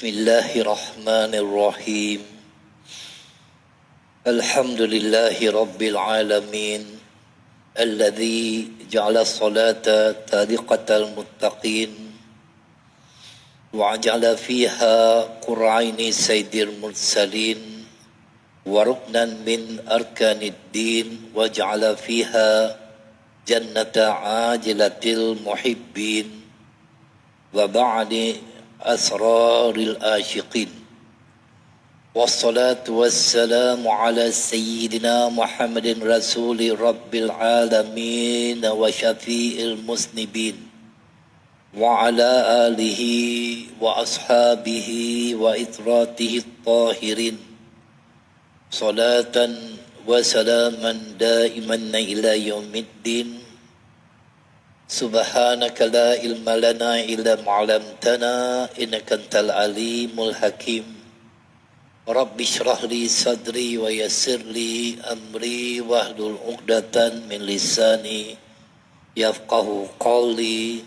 Bismillahirrahmanirrahim. Alhamdulillahi rabbil alamin. Alladzi ja'ala salata tariqatal muttaqin wa ja'ala fiha qur'aini sayyidil mursalin wa ruknan min arkanid din wa ja'ala fiha jannata ajilatil muhibbin wa ba'di asraril asyiqin. Wassalatu wassalamu ala sayyidina Muhammadin rasuli rabbil alamin wa syafi'il musnibin wa ala alihi wa ashabihi wa itratihi tahirin salatan wa salaman daiman ila yaumiddin. Subhanaka la ilma lana illa ma'alamtana innaka antal alimul hakim. Rabbi shrah li sadri wa yassir li amri wahlul 'uqdatan min lisani yafqahu qawli.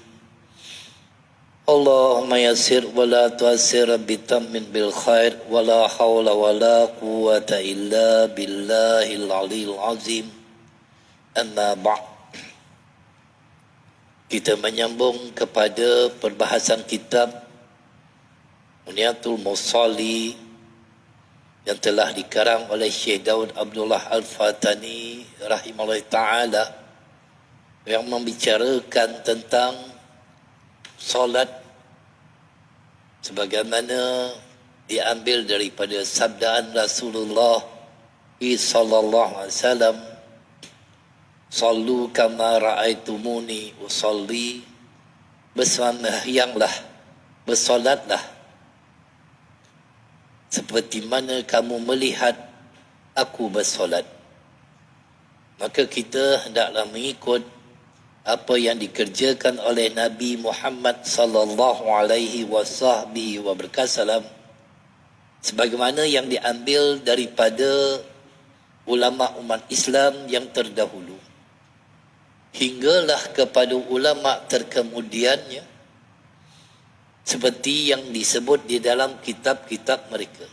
Allahumma yassir wa la tu'assir bitammin bil khair wa la hawla wa la quwwata illa billahil aliyil azim. Amma ba'd. Kita menyambung kepada perbahasan kitab Munyatul Musalli yang telah dikarang oleh Syekh Daud Abdullah Al-Fatani rahimahullah ta'ala, yang membicarakan tentang solat sebagaimana diambil daripada sabdaan Rasulullah sallallahu alaihi wasallam, sallu kama ra'aitumuni usalli, bersembahyanglah, bersolatlah seperti mana kamu melihat aku bersolat. Maka kita hendaklah mengikut apa yang dikerjakan oleh Nabi Muhammad sallallahu alaihi wasallam, sebagaimana yang diambil daripada ulama umat Islam yang terdahulu hinggalah kepada ulama terkemudiannya, seperti yang disebut di dalam kitab-kitab mereka.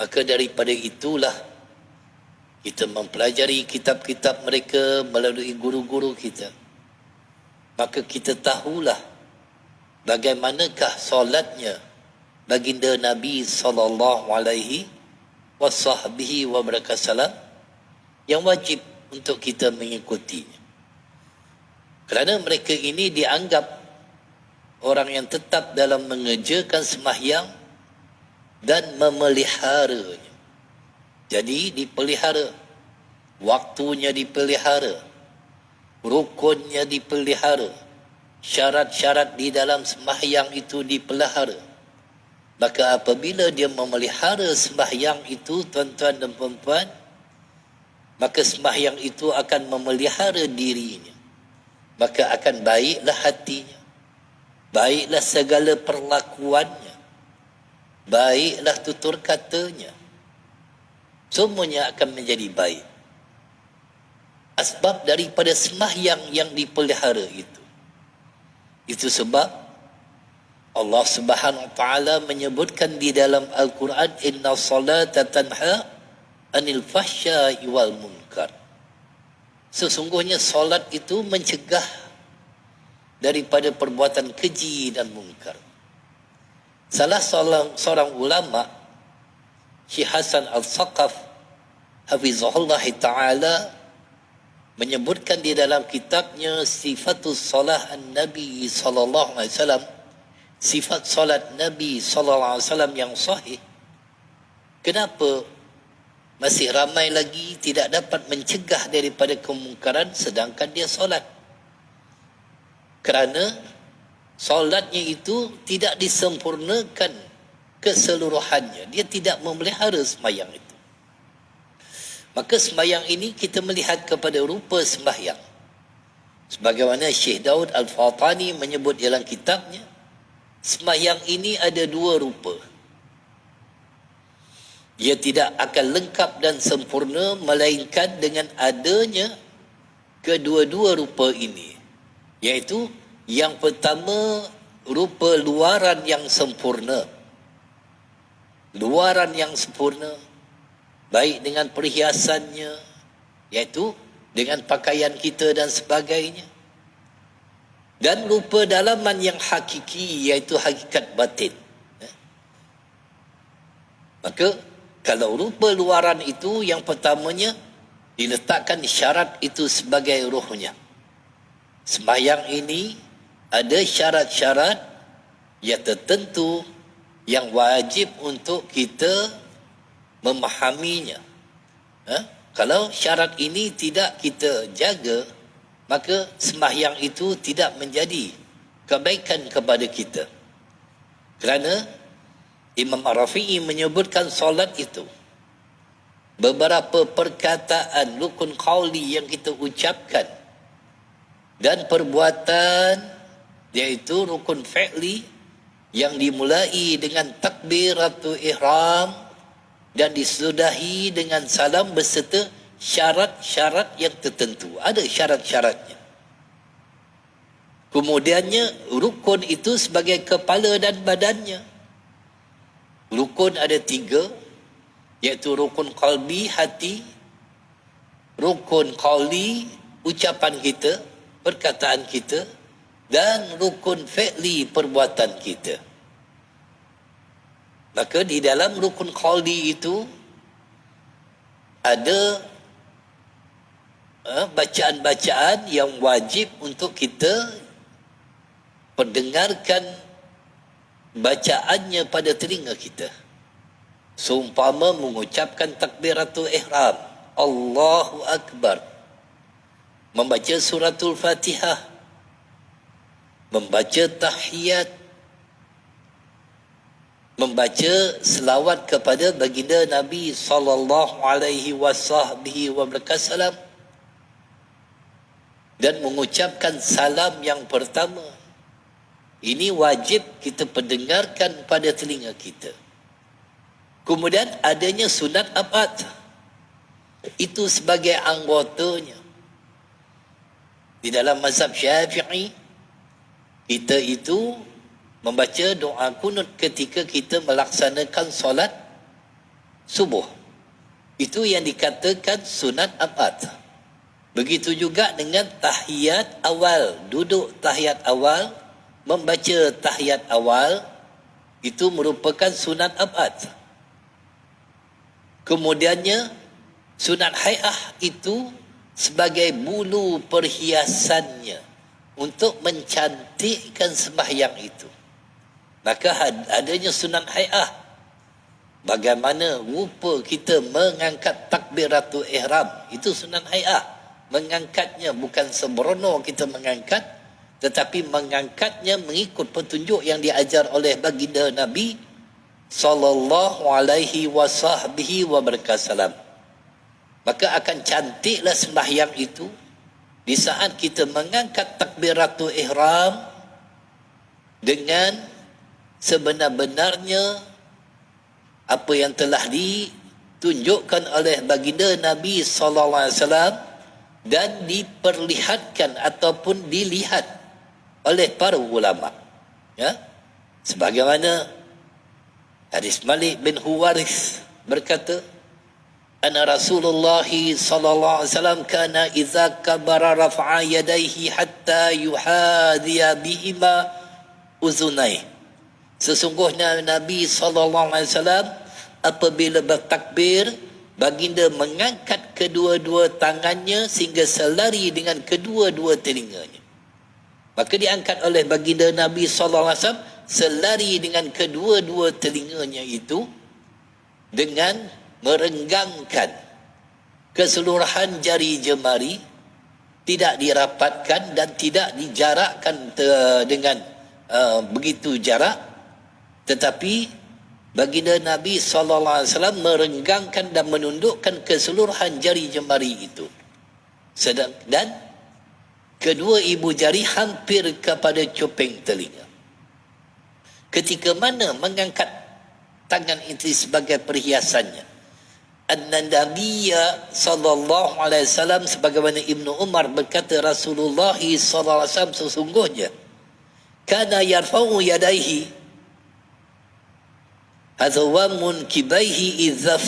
Maka daripada itulah kita mempelajari kitab-kitab mereka melalui guru-guru kita. Maka kita tahulah bagaimanakah solatnya baginda Nabi sallallahu alaihi wasallam yang wajib untuk kita mengikutinya. Kerana mereka ini dianggap orang yang tetap dalam mengerjakan sembahyang dan memeliharanya. Jadi dipelihara, waktunya dipelihara, rukunnya dipelihara, syarat-syarat di dalam sembahyang itu dipelihara. Maka apabila dia memelihara sembahyang itu, tuan-tuan dan puan-puan, maka sembahyang itu akan memelihara dirinya. Maka akan baiklah hatinya, baiklah segala perlakuannya, baiklah tutur katanya, semuanya akan menjadi baik. Asbab daripada sembahyang yang dipelihara itu. Itu sebab Allah Subhanahu wa taala menyebutkan di dalam Al-Quran, inna salata tanha anil fahsya'i wal munkar. Sesungguhnya solat itu mencegah daripada perbuatan keji dan mungkar. Salah seorang ulama, Syekh Hasan Al-Saqaf hafizahullah ta'ala, menyebutkan di dalam kitabnya Sifatus Salah An-Nabi sallallahu alaihi wasallam, sifat solat Nabi sallallahu alaihi wasallam yang sahih. Kenapa masih ramai lagi tidak dapat mencegah daripada kemungkaran sedangkan dia solat? Kerana solatnya itu tidak disempurnakan keseluruhannya. Dia tidak memelihara sembahyang itu. Maka sembahyang ini kita melihat kepada rupa sembahyang. Sebagaimana Syekh Daud Al-Fatani menyebut dalam kitabnya, sembahyang ini ada dua rupa. Dia tidak akan lengkap dan sempurna melainkan dengan adanya kedua-dua rupa ini. Iaitu yang pertama rupa luaran yang sempurna, luaran yang sempurna, baik dengan perhiasannya, iaitu dengan pakaian kita dan sebagainya, dan rupa dalaman yang hakiki, iaitu hakikat batin. Maka kalau rupa luaran itu, yang pertamanya diletakkan syarat itu sebagai rohnya. Sembahyang ini ada syarat-syarat yang tertentu yang wajib untuk kita memahaminya. Kalau syarat ini tidak kita jaga, maka sembahyang itu tidak menjadi kebaikan kepada kita. Kerana Imam Rafi'i menyebutkan solat itu beberapa perkataan rukun qauli yang kita ucapkan dan perbuatan, iaitu rukun fi'li yang dimulai dengan takbiratul ihram dan disudahi dengan salam beserta syarat-syarat yang tertentu. Ada syarat-syaratnya. Kemudiannya rukun itu sebagai kepala dan badannya. Rukun ada 3, iaitu rukun qalbi, hati, rukun qauli, ucapan kita, perkataan kita, dan rukun fi'li, perbuatan kita. Maka di dalam rukun qauli itu ada bacaan-bacaan yang wajib untuk kita pendengarkan bacaannya pada telinga kita. Seumpama mengucapkan takbiratul ihram, Allahu Akbar, membaca suratul Fatihah, membaca tahiyat, membaca selawat kepada baginda Nabi sallallahu alaihi wasallam, dan mengucapkan salam yang pertama. Ini wajib kita pendengarkan pada telinga kita. Kemudian adanya sunat abad. Itu sebagai anggotanya. Di dalam mazhab Syafi'i, kita itu membaca doa kunut ketika kita melaksanakan solat subuh. Itu yang dikatakan sunat abad. Begitu juga dengan tahiyat awal. Duduk tahiyat awal, membaca tahiyat awal, itu merupakan sunat abad. Kemudiannya sunat hai'ah itu sebagai bulu perhiasannya untuk mencantikkan sembahyang itu. Maka adanya sunat hai'ah, bagaimana rupa kita mengangkat takbiratul ihram, itu sunat hai'ah. Mengangkatnya bukan sembrono kita mengangkat, tetapi mengangkatnya mengikut petunjuk yang diajar oleh baginda Nabi sallallahu alaihi wasallam. Maka akan cantiklah sembahyang itu di saat kita mengangkat takbiratul ihram dengan sebenar-benarnya apa yang telah ditunjukkan oleh baginda Nabi sallallahu alaihi wasallam dan diperlihatkan ataupun dilihat oleh para ulama. Ya, sebagaimana hadis Malik bin Huwaris berkata, anna Rasulullah sallallahu alaihi wasallam kana idza kabara rafa'a yadayhi hatta yuhadhiya bihima uzunai. Sesungguhnya Nabi sallallahu alaihi wasallam apabila bertakbir, baginda mengangkat kedua-dua tangannya sehingga selari dengan kedua-dua telinganya. Maka diangkat oleh baginda Nabi sallallahu alaihi wasallam selari dengan kedua-dua telinganya itu dengan merenggangkan keseluruhan jari jemari, tidak dirapatkan dan tidak dijarakkan dengan begitu jarak, tetapi baginda Nabi SAW merenggangkan dan menundukkan keseluruhan jari jemari itu. Dan kedua ibu jari hampir kepada cuping telinga. Ketika mana mengangkat tangan itu sebagai perhiasannya, An-Nabiyya sallallahu alaihi wasallam, sebagaimana Ibnu Umar berkata, Rasulullah sallallahu alaihi wasallam sesungguhnya kana yarfa'u yadaihi hadwa munkibaihi idza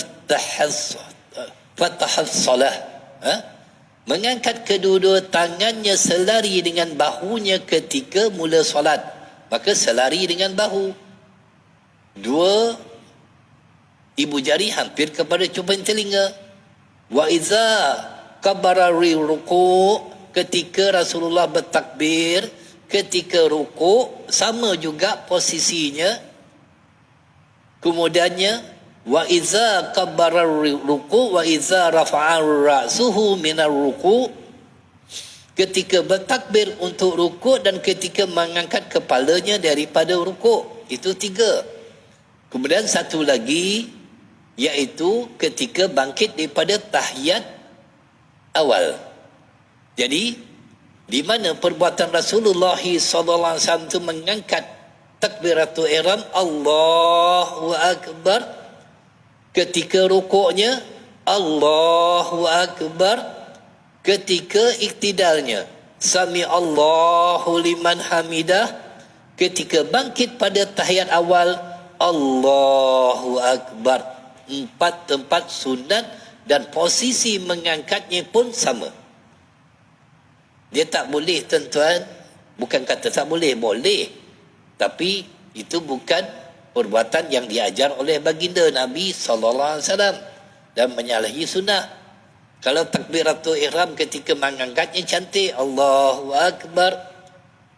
fatahas salah. Mengangkat kedua-dua tangannya selari dengan bahunya ketika mula solat. Maka selari dengan bahu. Dua ibu jari hampir kepada cupang telinga. Wa iza kabbara ruku', ketika Rasulullah bertakbir ketika ruku' sama juga posisinya. Kemudiannya wa iza kabbara ruku' wa iza rafa'a ra'suhu minar ruku', ketika bertakbir untuk ruku' dan ketika mengangkat kepalanya daripada ruku'. Itu 3. Kemudian satu lagi iaitu ketika bangkit daripada tahiyat awal. Jadi di mana perbuatan Rasulullah sallallahu alaihi wasallam itu mengangkat takbiratul ihram Allahu akbar, ketika rukuknya Allahu akbar, ketika iktidalnya sami Allahu liman hamidah, ketika bangkit pada tahiyat awal Allahu akbar. 4 tempat sunat dan posisi mengangkatnya pun sama. Dia tak boleh, tuan-tuan, bukan kata tak boleh, boleh, tapi itu bukan perbuatan yang diajar oleh baginda Nabi sallallahu alaihi wasallam dan menyalahi sunnah. Kalau takbiratul ihram ketika mengangkatnya cantik Allahu akbar,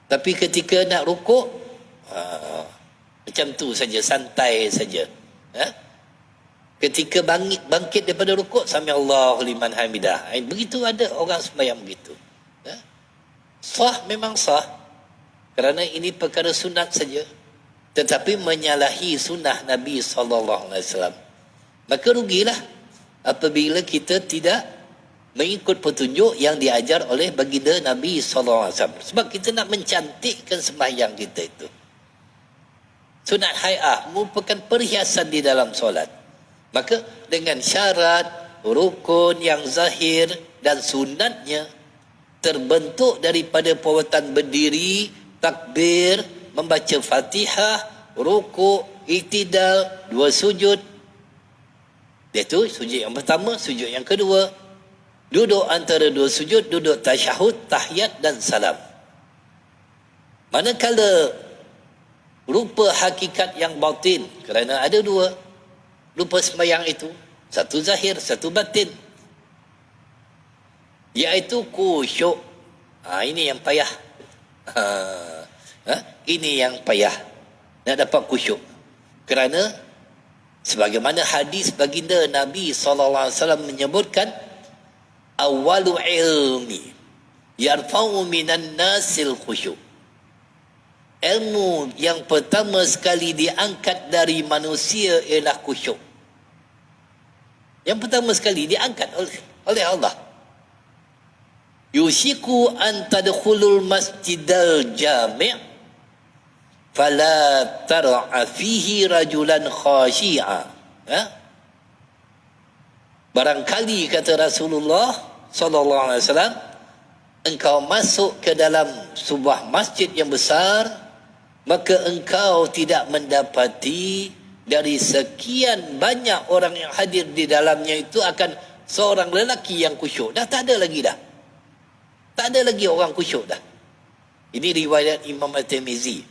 tapi ketika nak rukuk macam tu saja, santai saja. Ketika bangkit daripada rukuk sami Allahu liman hamidah. Begitu ada orang sembahyang begitu. Sah, memang sah, kerana ini perkara sunat saja, tetapi menyalahi sunnah Nabi SAW. Maka rugilah apabila kita tidak mengikut petunjuk yang diajar oleh baginda Nabi SAW. Sebab kita nak mencantikkan sembahyang kita itu. Sunat hay'ah merupakan perhiasan di dalam solat. Maka dengan syarat, rukun yang zahir dan sunatnya terbentuk daripada perbuatan berdiri, takbir, membaca Fatihah, rukuk, iktidal, 2 sujud. Iaitu sujud yang pertama, sujud yang kedua, duduk antara 2 sujud, duduk tasyahud, tahiyat dan salam. Manakala rupa hakikat yang batin, kerana ada 2 rupa sembahyang itu, satu zahir, satu batin, iaitu khusyuk. Ini yang payah. Ini yang payah nak dapat khusyuk. Kerana sebagaimana hadis baginda Nabi SAW menyebutkan, awalu ilmi yarfa'u minan nasil khusyuk. Ilmu yang pertama sekali diangkat dari manusia ialah khusyuk. Yang pertama sekali diangkat oleh Allah. Yushiku an tadkhulul masjidal jami' fala tar'a fihi rajulan khashi'a. Barangkali, kata Rasulullah sallallahu alaihi wasallam, engkau masuk ke dalam sebuah masjid yang besar, maka engkau tidak mendapati dari sekian banyak orang yang hadir di dalamnya itu akan seorang lelaki yang khusyuk. Dah tak ada lagi dah. Tak ada lagi orang khusyuk dah. Ini riwayat Imam At-Tirmizi.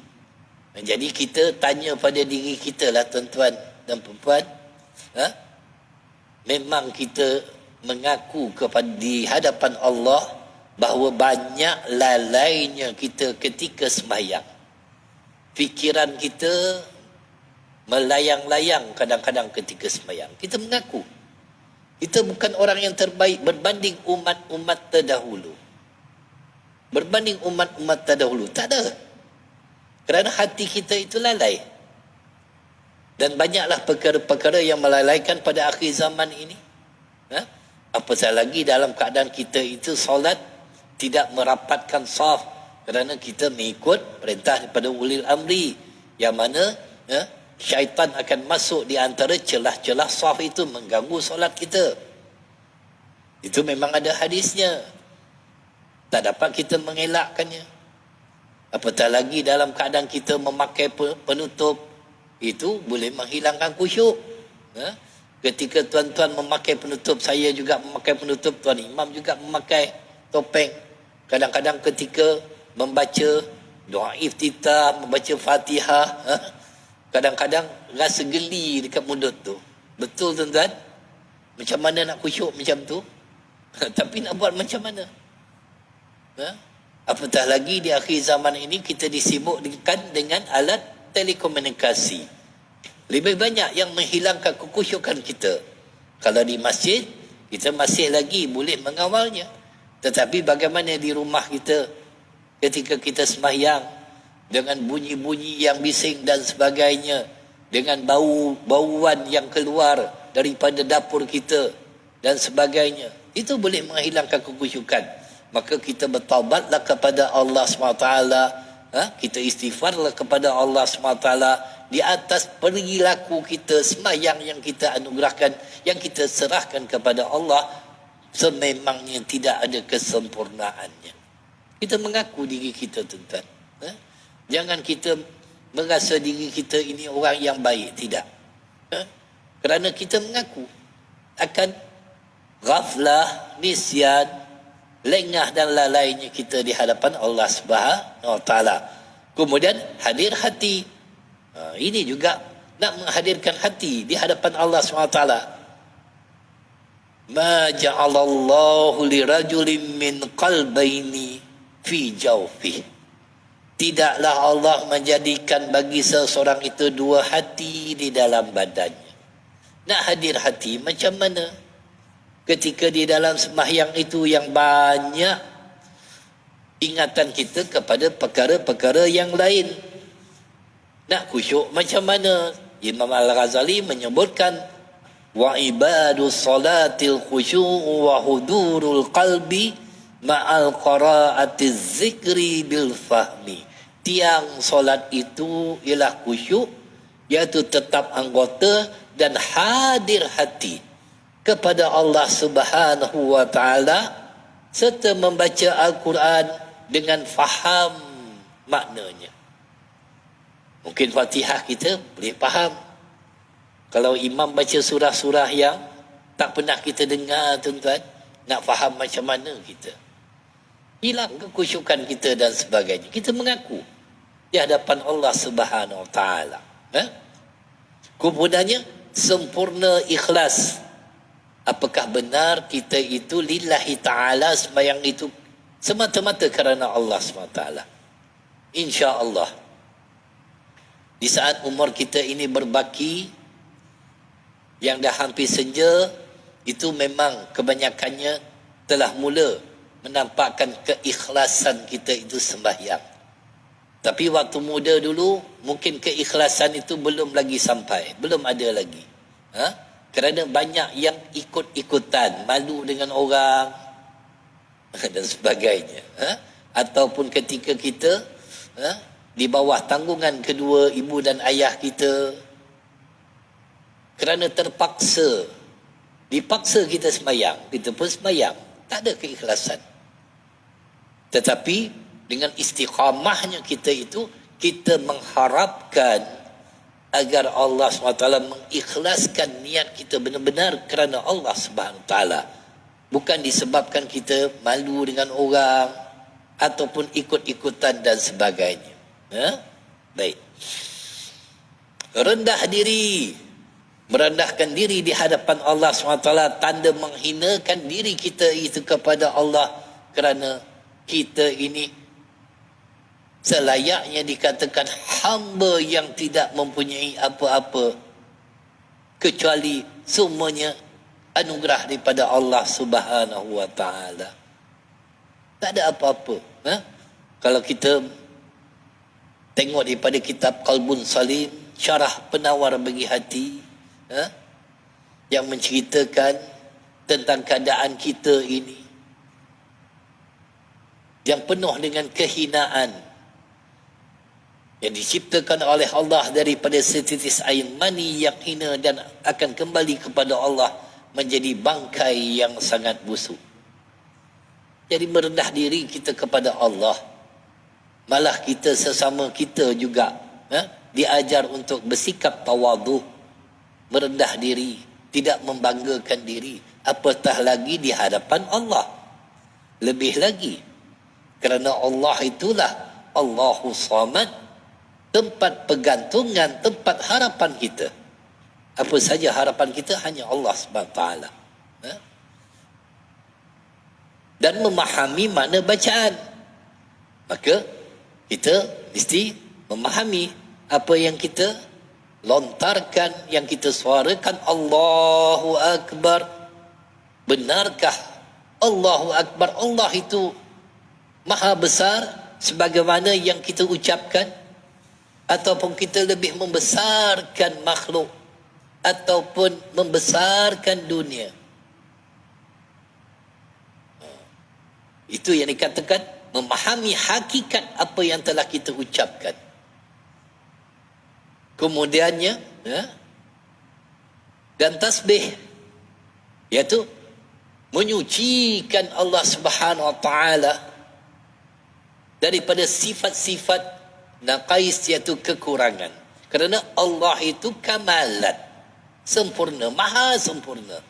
Jadi kita tanya pada diri kita lah, tuan-tuan dan perempuan, memang kita mengaku kepada di hadapan Allah bahawa banyak lalainya kita ketika sembahyang. Fikiran kita melayang-layang kadang-kadang ketika sembahyang. Kita mengaku kita bukan orang yang terbaik berbanding umat-umat terdahulu. Berbanding umat-umat terdahulu. Tak ada. Kerana hati kita itu lalai. Dan banyaklah perkara-perkara yang melalaikan pada akhir zaman ini. Apatah lagi dalam keadaan kita itu solat tidak merapatkan saf, kerana kita mengikut perintah daripada ulil amri, yang mana syaitan akan masuk di antara celah-celah saf itu mengganggu solat kita. Itu memang ada hadisnya. Tak dapat kita mengelakkannya. Apatah lagi dalam keadaan kita memakai penutup, itu boleh menghilangkan khusyuk. Ketika tuan-tuan memakai penutup, saya juga memakai penutup, tuan imam juga memakai topeng. Kadang-kadang ketika membaca doa iftitah, membaca Fatihah, kadang-kadang rasa geli dekat mulut tu. Betul tuan-tuan? Macam mana nak khusyuk macam tu? Tapi nak buat macam mana? Apatah lagi di akhir zaman ini kita disibukkan dengan alat telekomunikasi. Lebih banyak yang menghilangkan kekhusyukan kita. Kalau di masjid, kita masih lagi boleh mengawalnya. Tetapi bagaimana di rumah kita ketika kita sembahyang dengan bunyi-bunyi yang bising dan sebagainya, dengan bauan yang keluar daripada dapur kita dan sebagainya, itu boleh menghilangkan kekhusyukan. Maka kita bertaubatlah kepada Allah SWT, kita istighfarlah kepada Allah SWT di atas perilaku kita, sembahyang yang kita anugerahkan, yang kita serahkan kepada Allah, sememangnya tidak ada kesempurnaannya. Kita mengaku diri kita, tuan-tuan. Jangan kita merasa diri kita ini orang yang baik, tidak. Kerana kita mengaku akan ghaflah, nisyan, lengah dan lalainya kita di hadapan Allah Subhanahu Wa Taala. Kemudian hadir hati. Ini juga nak menghadirkan hati di hadapan Allah Subhanahu Wa Taala. Ma ja'alallahu lirajulin min qalbaini fi jawfihi. Tidaklah Allah menjadikan bagi seseorang itu dua hati di dalam badannya. Nak hadir hati macam mana? Ketika di dalam sembahyang itu yang banyak ingatan kita kepada perkara-perkara yang lain. Nak khusyuk macam mana? Imam Al-Ghazali menyebutkan wa ibadus salatil khusyu'u wa hudurul qalbi ma'al qara'atiz zikri bil fahmi. Tiang solat itu ialah khusyuk, iaitu tetap anggota dan hadir hati kepada Allah Subhanahu Wa Taala serta membaca Al-Quran dengan faham maknanya. Mungkin Fatihah kita boleh faham. Kalau imam baca surah-surah yang tak pernah kita dengar, tuan-tuan, nak faham macam mana kita? Hilang kekhusyukan kita dan sebagainya. Kita mengaku di hadapan Allah Subhanahu Wa Taala. Kemudiannya sempurna ikhlas. Apakah benar kita itu lillahi ta'ala, sembahyang itu semata-mata kerana Allah SWT? InsyaAllah. Di saat umur kita ini berbaki, yang dah hampir senja, itu memang kebanyakannya telah mula menampakkan keikhlasan kita itu sembahyang. Tapi waktu muda dulu, mungkin keikhlasan itu belum lagi sampai, belum ada lagi. Kerana banyak yang ikut-ikutan, malu dengan orang dan sebagainya. Ataupun ketika kita di bawah tanggungan kedua ibu dan ayah kita, kerana terpaksa, dipaksa kita sembahyang, kita pun sembahyang, tak ada keikhlasan. Tetapi dengan istiqamahnya kita itu, kita mengharapkan agar Allah SWT mengikhlaskan niat kita benar-benar kerana Allah SWT. Bukan disebabkan kita malu dengan orang ataupun ikut-ikutan dan sebagainya. Baik. Rendah diri. Merendahkan diri di hadapan Allah SWT, tanda menghinakan diri kita itu kepada Allah, kerana kita ini selayaknya dikatakan hamba yang tidak mempunyai apa-apa kecuali semuanya anugerah daripada Allah Subhanahu Wa Taala. Tak ada apa-apa. Kalau kita tengok daripada kitab Qalbun Salim, syarah penawar bagi hati, yang menceritakan tentang keadaan kita ini yang penuh dengan kehinaan, yang diciptakan oleh Allah daripada setitis air mani yang hina dan akan kembali kepada Allah menjadi bangkai yang sangat busuk. Jadi merendah diri kita kepada Allah, malah kita sesama kita juga diajar untuk bersikap tawadhu, merendah diri, tidak membanggakan diri, apatah lagi di hadapan Allah. Lebih lagi, kerana Allah itulah Allahu Samad, tempat pergantungan, tempat harapan kita. Apa saja harapan kita hanya Allah SWT. Dan memahami makna bacaan. Maka kita mesti memahami apa yang kita lontarkan, yang kita suarakan. Allahu Akbar. Benarkah Allahu Akbar? Allah itu maha besar sebagaimana yang kita ucapkan, ataupun kita lebih membesarkan makhluk, ataupun membesarkan dunia? Itu yang dikatakan memahami hakikat apa yang telah kita ucapkan. Kemudiannya dan tasbih, iaitu menyucikan Allah Subhanahu Wa Taala daripada sifat-sifat naqais, iaitu kekurangan. Kerana Allah itu kamalat, sempurna, maha sempurna.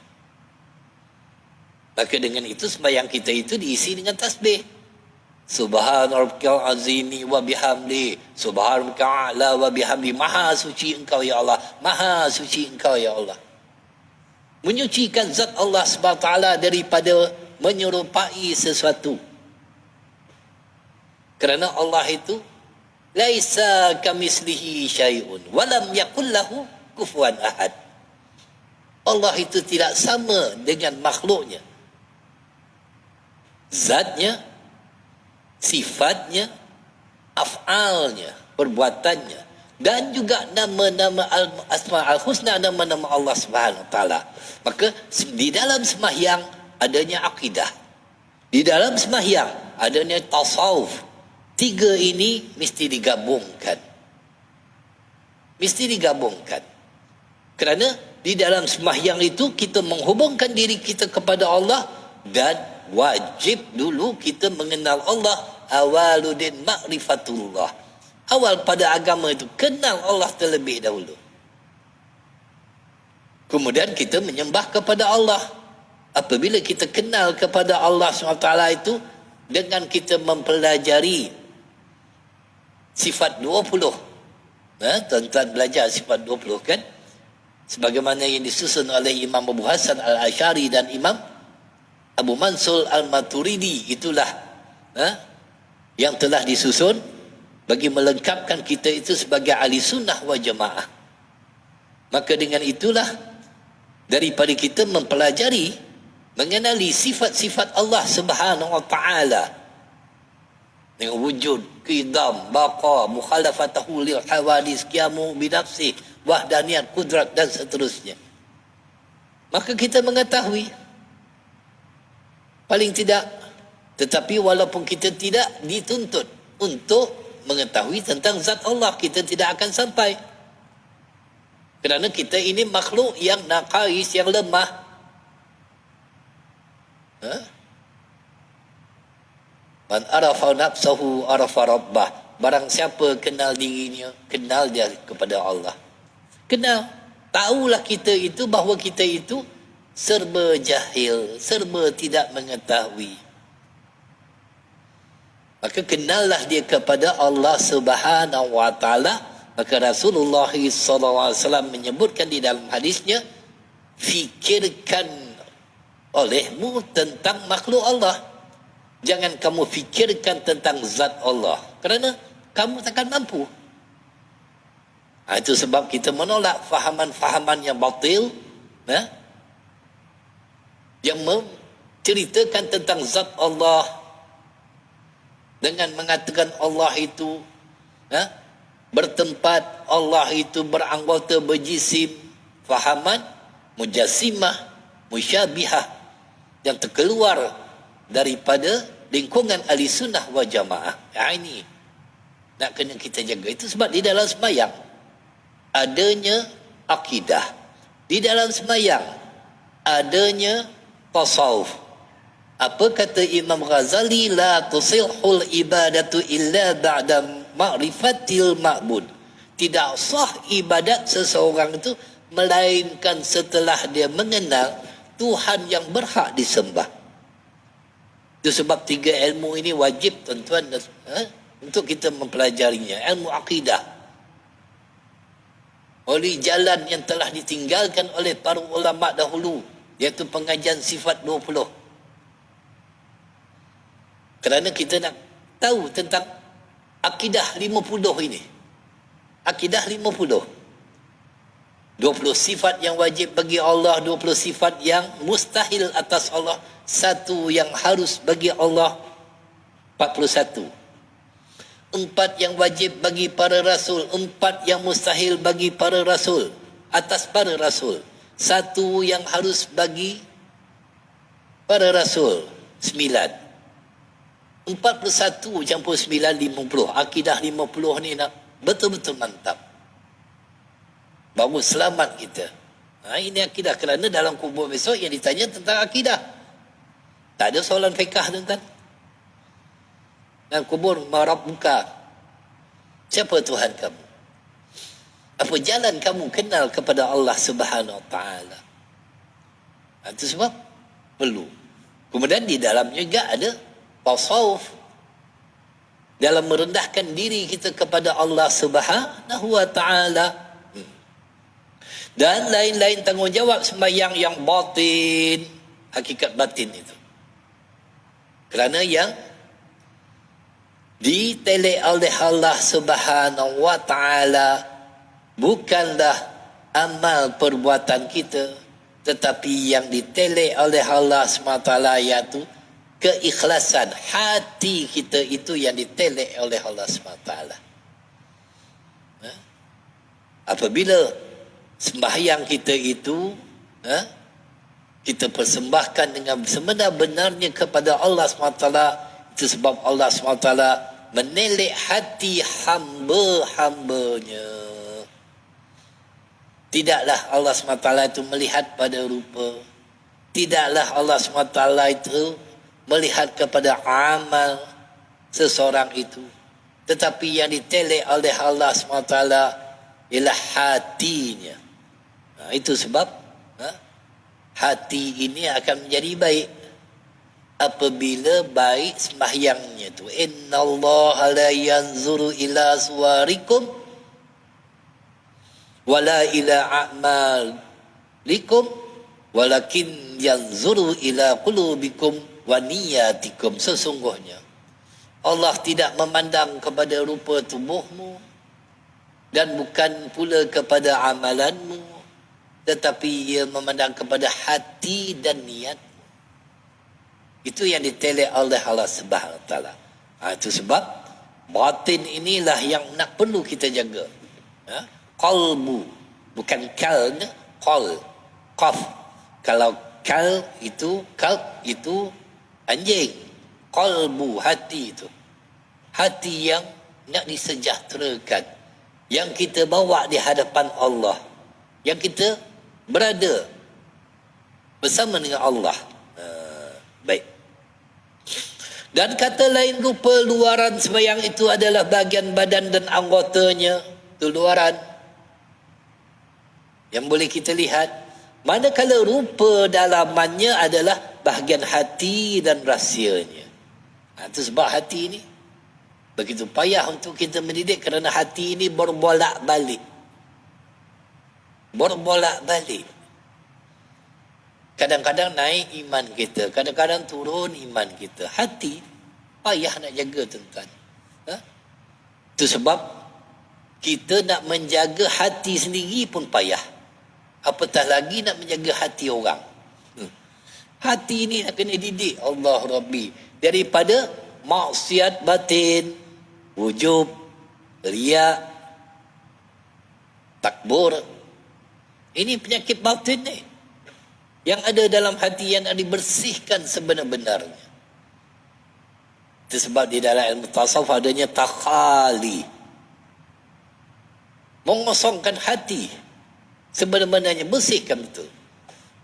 Maka dengan itu sembahyang kita itu diisi dengan tasbih. Subhana rabbikal azimi wa bihamdi, subhana rabbikal a'la wa bihamdi. Maha suci engkau ya Allah, maha suci engkau ya Allah. Menyucikan zat Allah SWT daripada menyerupai sesuatu. Kerana Allah itu laisa kamislihi syai'un wa lam yakul lahu kufuwan ahad. Allah itu tidak sama dengan makhluknya. Zatnya, sifatnya, af'alnya, perbuatannya, dan juga nama-nama Asma al-Husna, nama-nama Allah Subhanahu Wa Taala. Maka di dalam sembahyang adanya akidah, di dalam sembahyang adanya tasawuf. Tiga ini mesti digabungkan. Mesti digabungkan. Kerana di dalam sembahyang itu kita menghubungkan diri kita kepada Allah, dan wajib dulu kita mengenal Allah. Awaludin ma'rifatullah. Awal pada agama itu kenal Allah terlebih dahulu. Kemudian kita menyembah kepada Allah. Apabila kita kenal kepada Allah SWT itu, dengan kita mempelajari sifat 20. Tuan-tuan belajar sifat 20 kan? Sebagaimana yang disusun oleh Imam Abu Hasan Al-Asy'ari dan Imam Abu Mansur Al-Maturidi. Itulah yang telah disusun bagi melengkapkan kita itu sebagai ahli sunnah wal jamaah. Maka dengan itulah, daripada kita mempelajari, mengenali sifat-sifat Allah Subhanahu Wa Taala dengan wujud, qidam, baqa, mukhalafatahu lil hawadis, qiyamu binafsi, wahdaniyat, kudrat, dan seterusnya. Maka kita mengetahui paling tidak. Tetapi walaupun kita tidak dituntut untuk mengetahui tentang zat Allah, kita tidak akan sampai. Kerana kita ini makhluk yang naqais, yang lemah. Man arafa nafsahu arafa rabbah. Barang siapa kenal dirinya, kenal dia kepada Allah. Kenal. Tahulah kita itu bahawa kita itu serba jahil, serba tidak mengetahui. Maka kenallah dia kepada Allah Subhanahu Wa Taala. Maka Rasulullah SAW menyebutkan di dalam hadisnya, fikirkan olehmu tentang makhluk Allah. Jangan kamu fikirkan tentang zat Allah, kerana kamu takkan mampu. Itu sebab kita menolak fahaman-fahaman yang batil, yang menceritakan tentang zat Allah dengan mengatakan Allah itu bertempat, Allah itu beranggota, berjisim. Fahaman mujassimah, musyabihah, yang terkeluar daripada lingkungan ahli sunnah wal jamaah. Ini nak kena kita jaga. Itu sebab di dalam sembahyang adanya akidah, di dalam sembahyang adanya tasawuf. Apa kata Imam Ghazali? La tusihul ibadatu illa ba'da ma'rifatil ma'bud. tidak sah ibadat seseorang itu melainkan setelah dia mengenal Tuhan yang berhak disembah. Itu sebab 3 ilmu ini wajib tuan-tuan untuk kita mempelajarinya. Ilmu akidah, oleh jalan yang telah ditinggalkan oleh para ulama dahulu, iaitu pengajian sifat 20. Kerana kita nak tahu tentang akidah 50 ini. Akidah 50. 20 sifat yang wajib bagi Allah, 20 sifat yang mustahil atas Allah, satu yang harus bagi Allah, 41. 4 yang wajib bagi para rasul, 4 yang mustahil bagi para rasul, atas para rasul, satu yang harus bagi para rasul, 9. 41 campur 9, 50. Akidah 50 ni nak betul-betul mantap, baru selamat kita. Ini akidah. Kerana dalam kubur besok yang ditanya tentang akidah, tak ada soalan fiqah tuan-tuan. Dalam kubur, marabbuka, siapa Tuhan kamu, apa jalan kamu kenal kepada Allah Subhanahu Wa Taala. Itu sebab perlu. Kemudian di dalamnya juga ada tasawuf, dalam merendahkan diri kita kepada Allah Subhanahu Wa Taala, dan lain-lain tanggungjawab sembahyang yang batin, hakikat batin itu. Kerana yang ditelek oleh Allah Subhanahu Wa Taala bukanlah amal perbuatan kita, tetapi yang ditelek oleh Allah SWT iaitu keikhlasan hati kita, itu yang ditelek oleh Allah SWT. Apabila sembahyang kita itu kita persembahkan dengan sebenar-benarnya kepada Allah SWT, itu sebab Allah SWT menelek hati hamba-hambanya. Tidaklah Allah SWT itu melihat pada rupa, tidaklah Allah SWT itu melihat kepada amal seseorang itu, tetapi yang ditelek oleh Allah SWT ialah hatinya. Itu sebab hati ini akan menjadi baik apabila baik sembahyangnya tu. Innallaha la yanzuru ila suwarikum wala ila a'malikum walakin yanzuru ila qulubikum wa niyatikum. Sesungguhnya Allah tidak memandang kepada rupa tubuhmu dan bukan pula kepada amalanmu, tetapi ia memandang kepada hati dan niat. Itu yang ditelek oleh Allah Subhanahu Wa Taala. Itu sebab batin inilah yang nak perlu kita jaga. Qalbu, bukan kal, qal, qaf. Kalau kal itu, kalb itu anjing. Qalbu, hati itu, hati yang nak disejahterakan, yang kita bawa di hadapan Allah, yang kita berada bersama dengan Allah. Baik. Dan kata lain, rupa luaran sembahyang itu adalah bahagian badan dan anggotanya. Itu luaran yang boleh kita lihat. Manakala rupa dalamannya adalah bahagian hati dan rahsianya. Itu sebab hati ini begitu payah untuk kita mendidik, kerana hati ini berbolak-balik. Berbolak-balik. Kadang-kadang naik iman kita, kadang-kadang turun iman kita. Hati payah nak jaga tuan-tuan. Itu sebab kita nak menjaga hati sendiri pun payah, apatah lagi nak menjaga hati orang. Hati ini nak kena didik Allah Rabbi daripada maksiat batin, wujub, riak, takbur. Ini penyakit batin ni yang ada dalam hati, yang dibersihkan sebenar-benarnya. Itu sebab di dalam ilmu tasawuf adanya takhali, mengosongkan hati sebenar-benarnya, bersihkan betul.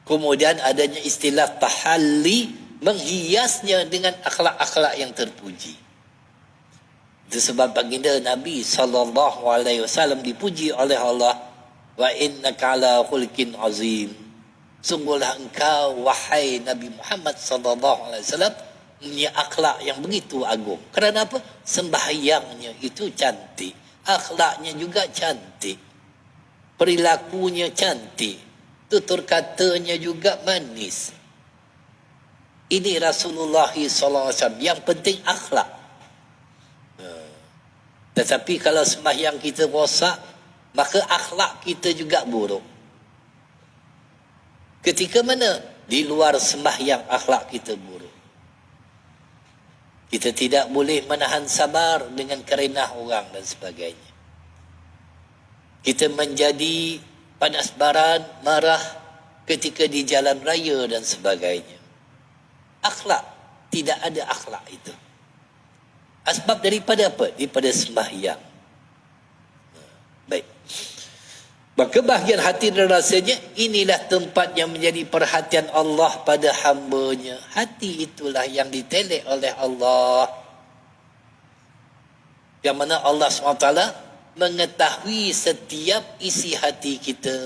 Kemudian adanya istilah tahalli, menghiasnya dengan akhlak-akhlak yang terpuji. Itu sebab baginda Nabi SAW dipuji oleh Allah, wa innaka ala khulqin azim. Sungguhlah engkau wahai Nabi Muhammad SAW punya akhlak yang begitu agung. Kerana apa? Sembahyangnya itu cantik, akhlaknya juga cantik, perilakunya cantik, tutur katanya juga manis. Ini Rasulullah SAW. Yang penting akhlak. Tetapi kalau sembahyang kita rosak, maka akhlak kita juga buruk. Ketika mana? Di luar sembahyang akhlak kita buruk. Kita tidak boleh menahan sabar dengan kerenah orang dan sebagainya. Kita menjadi panas baran, marah ketika di jalan raya dan sebagainya. Akhlak, tidak ada akhlak itu. Sebab daripada apa? Daripada sembahyang. Baik. Maka bahagian hati dan rasanya, inilah tempat yang menjadi perhatian Allah pada hamba-Nya. Hati itulah yang ditelek oleh Allah. Yang mana Allah SWT mengetahui setiap isi hati kita.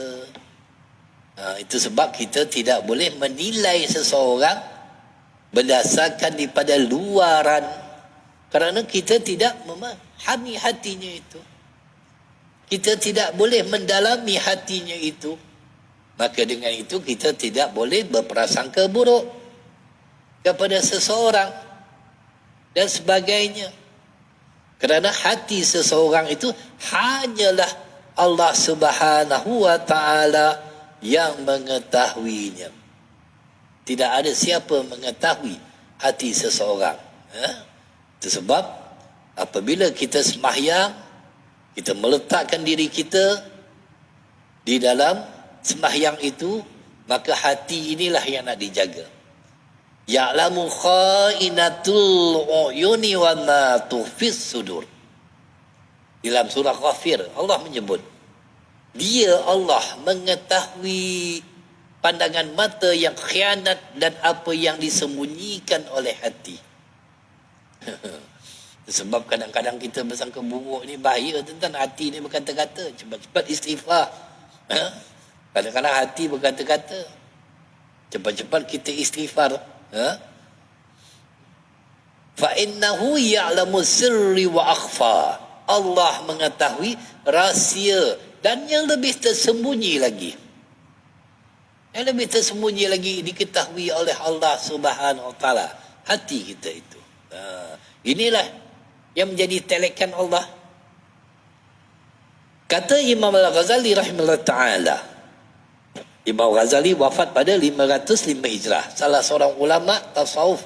Itu sebab kita tidak boleh menilai seseorang berdasarkan daripada luaran. Kerana kita tidak memahami hatinya itu. Kita tidak boleh mendalami hatinya itu. Maka dengan itu kita tidak boleh berprasangka buruk kepada seseorang dan sebagainya. Kerana hati seseorang itu hanyalah Allah Subhanahu wa Ta'ala yang mengetahuinya. Tidak ada siapa mengetahui hati seseorang. Itu sebab apabila kita sembahyang, kita meletakkan diri kita di dalam sembahyang itu, maka hati inilah yang nak dijaga. Ya'lamu kha'inatul uyuni wa ma tukhfis sudur. Dalam surah Ghafir Allah menyebut, Dia Allah mengetahui pandangan mata yang khianat dan apa yang disembunyikan oleh hati. Sebab kadang-kadang kita bersangka buruk ni bahaya tentang hati ni berkata-kata. Cepat-cepat istighfar. Kadang-kadang hati berkata-kata. Cepat-cepat kita istighfar. Fa'innahu ya'lamu sirri wa akhfa. Allah mengetahui rahsia dan yang lebih tersembunyi lagi. Yang lebih tersembunyi lagi diketahui oleh Allah Subhanahu wa Ta'ala. Hati kita itu. Inilah yang menjadi telekan Allah. Kata Imam Al-Ghazali rahimahullah ta'ala. Imam Al-Ghazali wafat pada 505 Hijrah. Salah seorang ulama tasawuf.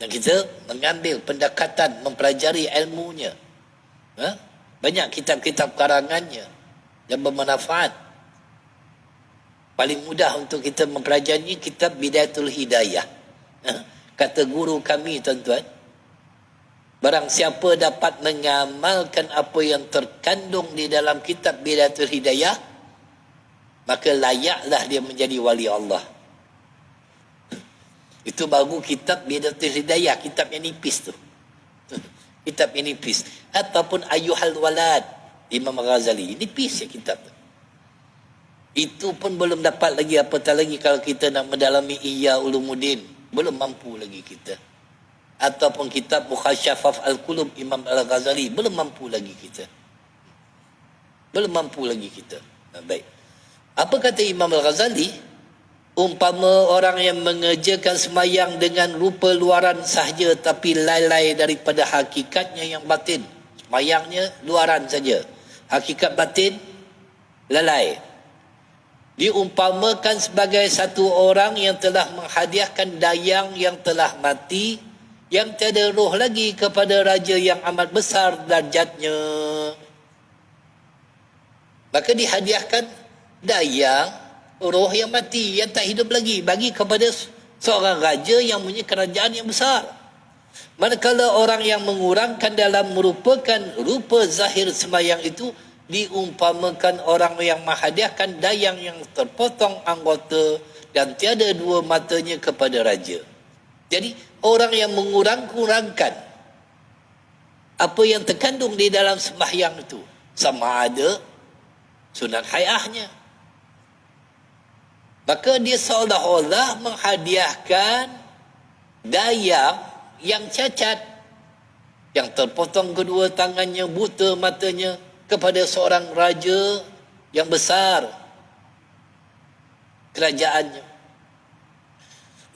Dan kita mengambil pendekatan mempelajari ilmunya. Banyak kitab-kitab karangannya yang bermanfaat. Paling mudah untuk kita mempelajari kitab Bidayatul Hidayah. Kata guru kami, tuan-tuan, barang siapa dapat mengamalkan apa yang terkandung di dalam kitab Bidayatul Hidayah, maka layaklah dia menjadi wali Allah. Itu baru kitab Bidayatul Hidayah, kitab yang nipis tu. Kitab yang nipis. Ataupun Ayyuhal Walad, Imam Ghazali. Nipis ya kitab tu. Itu pun belum dapat lagi, apatah lagi kalau kita nak mendalami Ihya Ulumuddin. Belum mampu lagi kita. Ataupun kitab Mukhasyafaf Al-Qulub Imam Al-Ghazali, belum mampu lagi kita. Belum mampu lagi kita. Baik. Apa kata Imam Al-Ghazali? Umpama orang yang mengerjakan semayang dengan rupa luaran sahaja tapi lalai daripada hakikatnya yang batin. Semayangnya luaran saja. Hakikat batin lalai. Diumpamakan sebagai satu orang yang telah menghadiahkan dayang yang telah mati, yang tiada roh lagi kepada raja yang amat besar darjatnya. Maka dihadiahkan dayang, roh yang mati, yang tak hidup lagi, bagi kepada seorang raja yang punya kerajaan yang besar. Manakala orang yang mengurangkan dalam merupakan rupa zahir sembahyang itu, diumpamakan orang yang menghadiahkan dayang yang terpotong anggota dan tiada dua matanya kepada raja. Jadi orang yang mengurang-kurangkan apa yang terkandung di dalam sembahyang itu. Sama ada sunat hayahnya. Maka dia seolah-olah menghadiahkan dayang yang cacat, yang terpotong kedua tangannya, buta matanya, kepada seorang raja yang besar kerajaannya.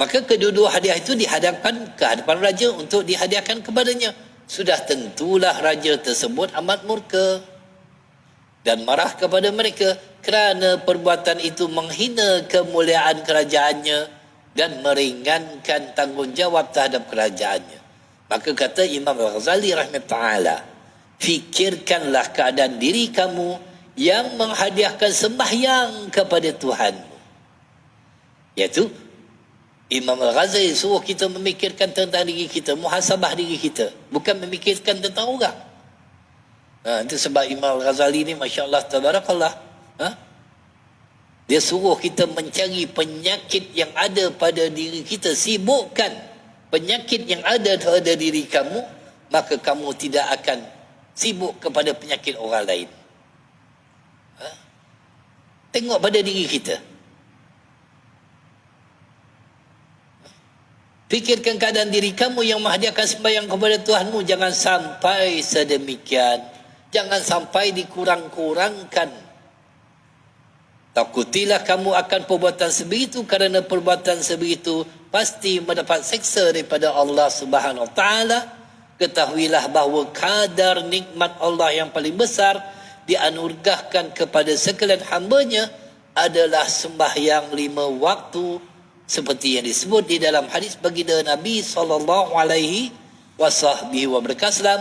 Maka kedua-dua hadiah itu dihadapkan ke hadapan raja untuk dihadiahkan kepadanya. Sudah tentulah raja tersebut amat murka dan marah kepada mereka kerana perbuatan itu menghina kemuliaan kerajaannya dan meringankan tanggungjawab terhadap kerajaannya. Maka kata Imam Al-Ghazali rahimahullah, fikirkanlah keadaan diri kamu yang menghadiahkan sembahyang kepada Tuhanmu. Iaitu Imam Al-Ghazali suruh kita memikirkan tentang diri kita, muhasabah diri kita, bukan memikirkan tentang orang. Itu sebab Imam Al-Ghazali ni Masya Allah tabarakallah, dia suruh kita mencari penyakit yang ada pada diri kita. Sibukkan penyakit yang ada pada diri kamu, maka kamu tidak akan sibuk kepada penyakit orang lain. Tengok pada diri kita. Fikirkan keadaan diri kamu yang menghadiahkan sembahyang kepada Tuhanmu. Jangan sampai sedemikian. Jangan sampai dikurang-kurangkan. Takutilah kamu akan perbuatan sebegitu, kerana perbuatan sebegitu pasti mendapat seksa daripada Allah Subhanahu Wa Taala. Ketahuilah bahawa kadar nikmat Allah yang paling besar dianugerahkan kepada sekalian hamba-Nya adalah sembahyang 5 waktu, seperti yang disebut di dalam hadis baginda Nabi sallallahu alaihi wasallam,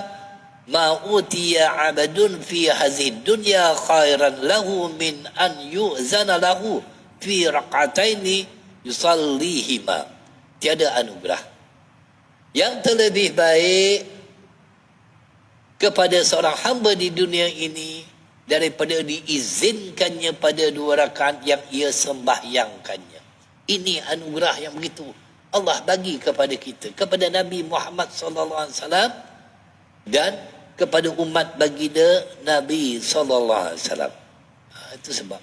ma utiya 'abdun fi hadhihi dunya khairan lahu min an yu'zana lahu fi raq'ataini yusallihima. Tiada anugerah yang terlebih baik kepada seorang hamba di dunia ini daripada diizinkannya pada 2 rakaat yang ia sembahyangkannya. Ini anugerah yang begitu Allah bagi kepada kita, kepada Nabi Muhammad sallallahu alaihi wasallam dan kepada umat baginda Nabi sallallahu alaihi wasallam. Itu sebab.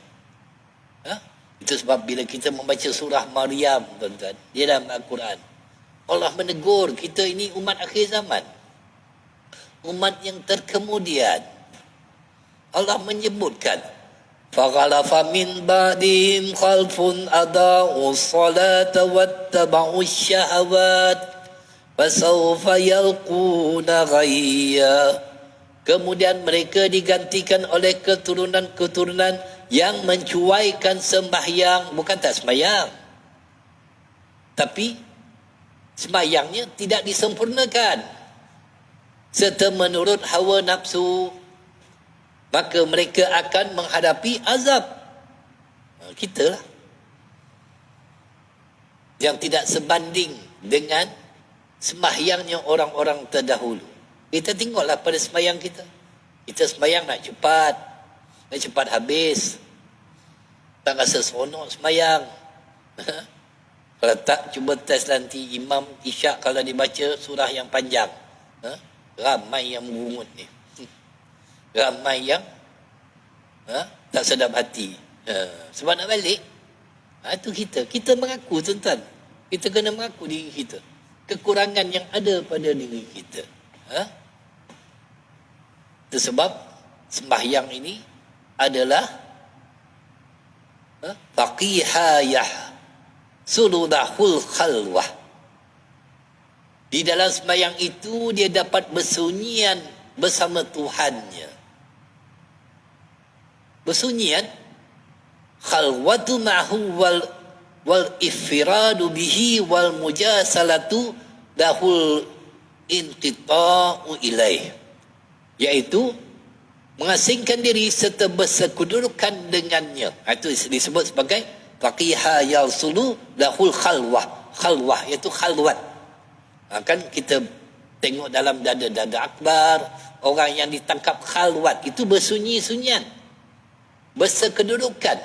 Itu sebab bila kita membaca surah Maryam, tuan-tuan, di dalam Al-Quran, Allah menegur kita ini umat akhir zaman, umat yang terkemudian. Allah menyebutkan, faghalafa min ba'dihim khalfun ada'u salata wattaba'u syahawat fasawfa yalquna ghayya. Kemudian mereka digantikan oleh keturunan-keturunan yang mencuaikan sembahyang. Bukan tak sembahyang, tapi sembahyangnya tidak disempurnakan serta menurut hawa nafsu. Maka mereka akan menghadapi azab. Kita lah yang tidak sebanding dengan sembahyangnya orang-orang terdahulu. Kita tengoklah pada sembahyang kita. Kita sembahyang nak cepat habis. Tak rasa seronok sembahyang. Kalau tak, cuba test nanti Imam Isyak kalau dibaca surah yang panjang. Ramai yang mengungut ni. Ramai yang tak sedap hati. Sebab nak balik, itu kita mengaku, tuan-tuan. Kita kena mengaku diri kita, kekurangan yang ada pada diri kita. Itu sebab sembahyang ini adalah faqihayah suludahul khalwah. Di dalam sembahyang itu dia dapat bersunyian bersama Tuhannya. Bersunyian khalwatu ma'hu wal ifradu bihi wal mujasalatu dahul inqita'u ilaih, iaitu mengasingkan diri serta bersekududukan dengannya. Itu disebut sebagai faqiha yalsulu dahul khalwah, iaitu khalwat. Kan kita tengok dalam dada akbar, orang yang ditangkap khalwat itu bersunyi-sunyian, bersekedudukan.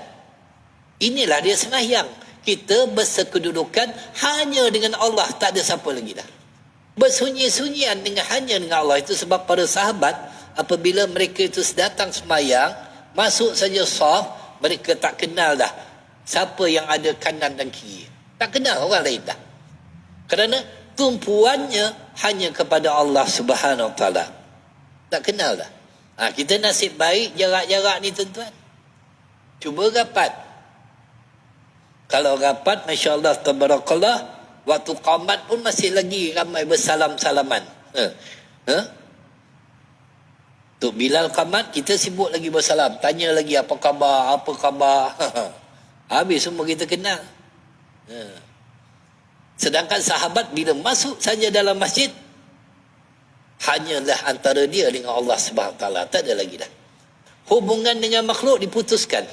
Inilah dia sembahyang. Kita bersekedudukan hanya dengan Allah, tak ada siapa lagi dah. bersunyi-sunyian dengan hanya dengan Allah. Itu sebab para sahabat apabila mereka itu datang semayang, masuk saja saf, mereka tak kenal dah siapa yang ada kanan dan kiri. Tak kenal orang lain dah. Kerana tumpuannya hanya kepada Allah Subhanahu Wa Taala. Tak kenal dah. Kita nasib baik jarak-jarak ni tuan-tuan. Cuba rapat. Kalau rapat, Masya Allah, Tabarakallah, waktu qamat pun masih lagi ramai bersalam-salaman. Tok Bilal qamat, kita sibuk lagi bersalam. Tanya lagi apa khabar, apa khabar. Habis semua kita kenal. Sedangkan sahabat bila masuk saja dalam masjid, hanyalah antara dia dengan Allah Subhanahu Wa Taala. Tak ada lagi dah. Hubungan dengan makhluk diputuskan.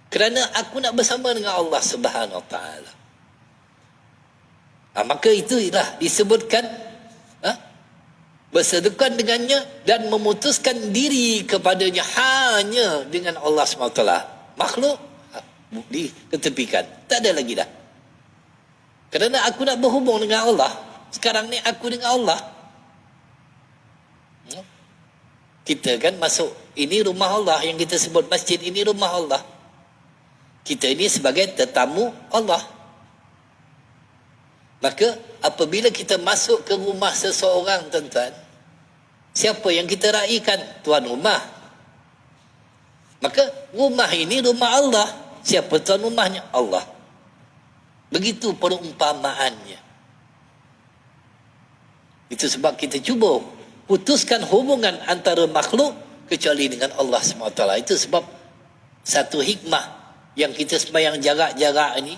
Kerana aku nak bersama dengan Allah Subhanahu Wa Taala. Maka itulah disebutkan bersedekan dengannya dan memutuskan diri kepadanya hanya dengan Allah SWT. Makhluk diketepikan. Tak ada lagi dah. Kerana aku nak berhubung dengan Allah. Sekarang ni aku dengan Allah. Kita kan masuk, ini rumah Allah yang kita sebut masjid, ini rumah Allah. Kita ini sebagai tetamu Allah. Maka apabila kita masuk ke rumah seseorang, tuan-tuan, siapa yang kita raikan? Tuan rumah. Maka rumah ini rumah Allah. Siapa tuan rumahnya? Allah. Begitu perumpamaannya. Itu sebab kita cuba putuskan hubungan antara makhluk kecuali dengan Allah SWT. Itu sebab satu hikmah yang kita sembahyang jarak-jarak ini,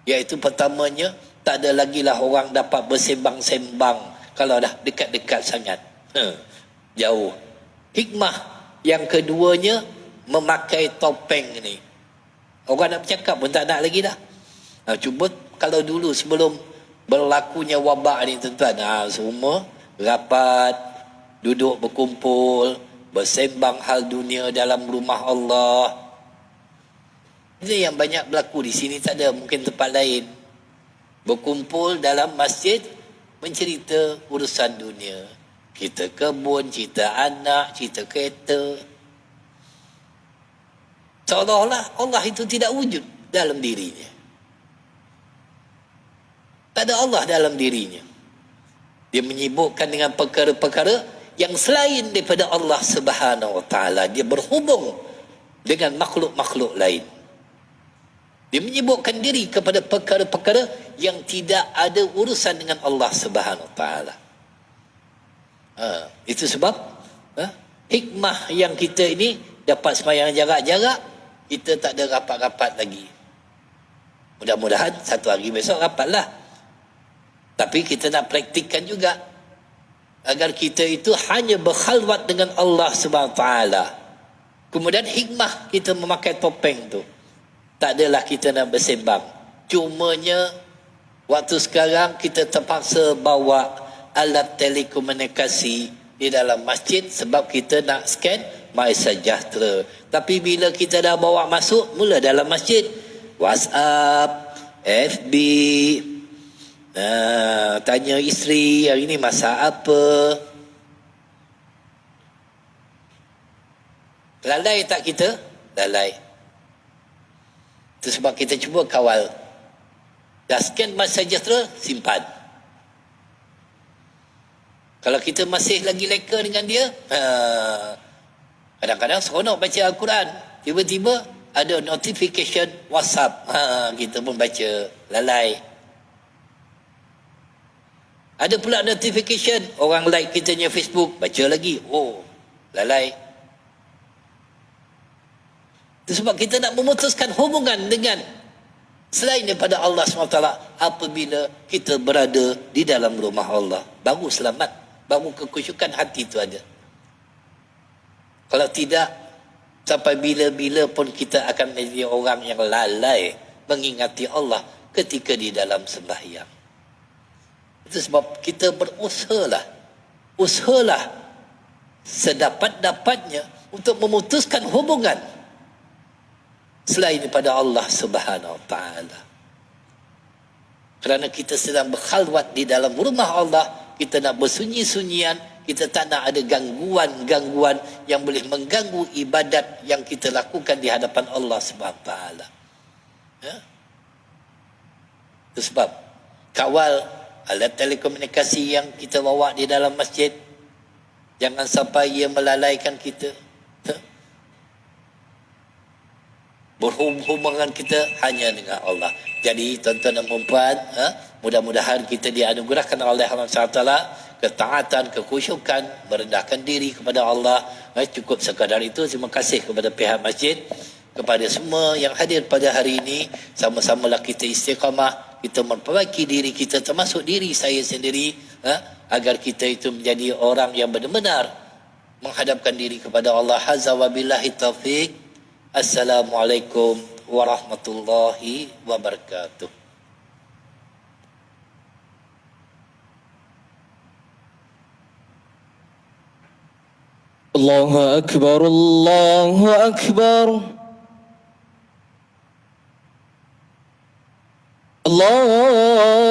iaitu pertamanya, tak ada lagi lah orang dapat bersembang-sembang kalau dah dekat-dekat sangat. Jauh. Hikmah yang keduanya, memakai topeng ni. Orang nak bercakap pun tak nak lagi dah. Cuba kalau dulu sebelum berlakunya wabak ni, tuan-tuan, semua rapat, duduk berkumpul, bersembang hal dunia dalam rumah Allah. Ini yang banyak berlaku di sini, tak ada mungkin tempat lain. Berkumpul dalam masjid, mencerita urusan dunia. Cerita kebun, cerita anak, cerita kereta. Seolah-olah Allah itu tidak wujud dalam dirinya. Tak ada Allah dalam dirinya. Dia menyibukkan dengan perkara-perkara yang selain daripada Allah Subhanahu Wa Taala. Dia berhubung dengan makhluk-makhluk lain. Dia menyibukkan diri kepada perkara-perkara yang tidak ada urusan dengan Allah Subhanahu Wa Taala. Itu sebab hikmah yang kita ini dapat sembahyang jarak-jarak, kita tak ada rapat-rapat lagi. Mudah-mudahan satu hari besok rapatlah. Tapi kita nak praktikkan juga agar kita itu hanya berkhalwat dengan Allah Subhanahu Wa Taala. Kemudian hikmah kita memakai topeng tu, tak adalah kita nak bersembang. Cumanya waktu sekarang kita terpaksa bawa alat telekomunikasi di dalam masjid sebab kita nak scan MySejahtera. Tapi bila kita dah bawa masuk mula dalam masjid, WhatsApp, FB, tanya isteri hari ni masak apa. Lalai tak kita? Lalai. Itu sebab kita cuba kawal. Dah scan MySejahtera, simpan. Kalau kita masih lagi leka dengan dia, kadang-kadang seronok baca Al-Quran, tiba-tiba ada notification WhatsApp, kita pun baca, lalai. Ada pula notification orang like kita punya Facebook, baca lagi, lalai. Itu sebab kita nak memutuskan hubungan dengan selain daripada Allah SWT apabila kita berada di dalam rumah Allah. Baru selamat, baru kekusyukan hati itu ada. Kalau tidak, sampai bila-bila pun kita akan menjadi orang yang lalai mengingati Allah ketika di dalam sembahyang. Itu sebab kita usahalah sedapat-dapatnya untuk memutuskan hubungan selain daripada Allah Subhanahu Wa Taala. Kerana kita sedang berkhalwat di dalam rumah Allah, kita nak bersunyi-sunyian, kita tak nak ada gangguan-gangguan yang boleh mengganggu ibadat yang kita lakukan di hadapan Allah Subhanahu taala. Ya? Itu sebab kawal alat telekomunikasi yang kita bawa di dalam masjid, jangan sampai ia melalaikan kita. Berhubungan kita hanya dengan Allah. Jadi tuan-tuan dan puan-puan, mudah-mudahan kita dianugerahkan oleh Allah SWT ketaatan, kekhusyukan, merendahkan diri kepada Allah. Cukup sekadar itu. Terima kasih kepada pihak masjid, kepada semua yang hadir pada hari ini. Sama-samalah kita istiqamah, kita memperbaiki diri kita, termasuk diri saya sendiri, agar kita itu menjadi orang yang benar-benar menghadapkan diri kepada Allah. Hazza wa billahi taufiq. Assalamualaikum warahmatullahi wabarakatuh. Allahu akbar, Allahu akbar. Allah